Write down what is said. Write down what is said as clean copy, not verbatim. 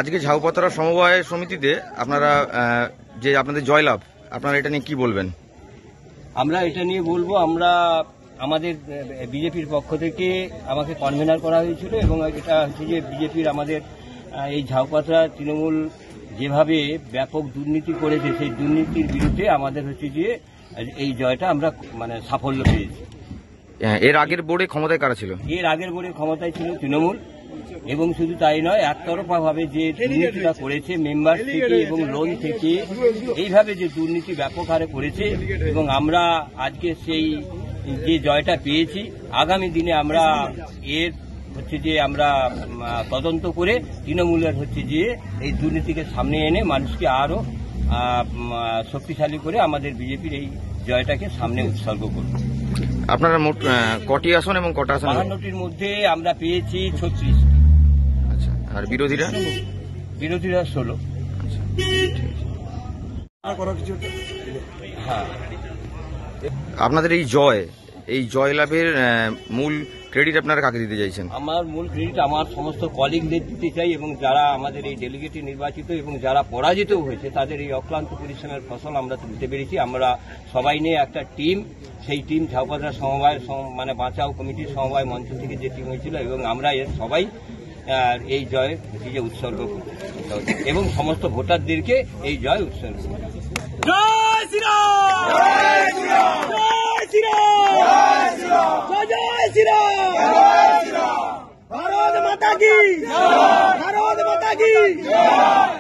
আজকে ঝাউপাতরা সমবায় সমিতিতে আপনারা যে আপনাদের জয়লাভ, আপনারা এটা নিয়ে কি বলবেন? আমরা এটা নিয়ে বলবো, আমরা আমাদের বিজেপির পক্ষ থেকে আমাকে কনভেনার করা হয়েছিল এবং এটা হচ্ছে যে বিজেপির আমাদের এই ঝাউপাতরা তৃণমূল যেভাবে ব্যাপক দুর্নীতি করেছে সেই দুর্নীতির বিরুদ্ধে আমাদের হচ্ছে যে এই জয়টা আমরা মানে সাফল্য পেয়েছি। এর আগের বোর্ডে ক্ষমতায় কারা ছিল? এর আগের বোর্ডে ক্ষমতায় ছিল তৃণমূল, এবং শুধু তাই নয়, একতরফা ভাবে যে দুর্নীতিটা করেছে মেম্বার থেকে এবং লোন থেকে, এইভাবে যে দুর্নীতি ব্যাপক হারে করেছে, এবং আমরা আজকে সেই যে জয়টা পেয়েছি, আগামী দিনে আমরা এর হচ্ছে যে আমরা তদন্ত করে তৃণমূলের হচ্ছে যে এই দুর্নীতিকে সামনে এনে মানুষকে আরো শক্তিশালী করে আমাদের বিজেপির এই জয়টাকে সামনে উৎসর্গ করব। আপনারা মোট কটি আসন এবং কটা আসন? 52টির মধ্যে আমরা পেয়েছি 36। আচ্ছা, আর বিরোধীরা 16। হ্যাঁ, আপনাদের এই জয় লাভের মূল ক্রেডিট আপনারা কাকে দিতে চাইছেন? আমার মূল ক্রেডিট আমার সমস্ত কলিগদের দিতে চাই, এবং যারা আমাদের এই ডেলিগেটে নির্বাচিত এবং যারা পরাজিত হয়েছে তাদের এই অক্লান্ত পরিশ্রমের ফসল আমরা তুলতে পেরেছি। আমরা সবাই নিয়ে একটা টিম, সেই টিম ঝাউপাতরা সমবায় মানে বাঁচাও কমিটির সমবায় মঞ্চ থেকে যে টিম হয়েছিল, এবং আমরা এর সবাই এই জয় উৎসর্গ করতে এবং সমস্ত ভোটারদেরকে এই জয় উৎসর্গ করতে। জয় শ্রীরাম! জয় শ্রীরাম! জয় শ্রীরাম! জয় শ্রীরাম! ভারত মাতা কি জয়! ভারত মাতা কি জয়!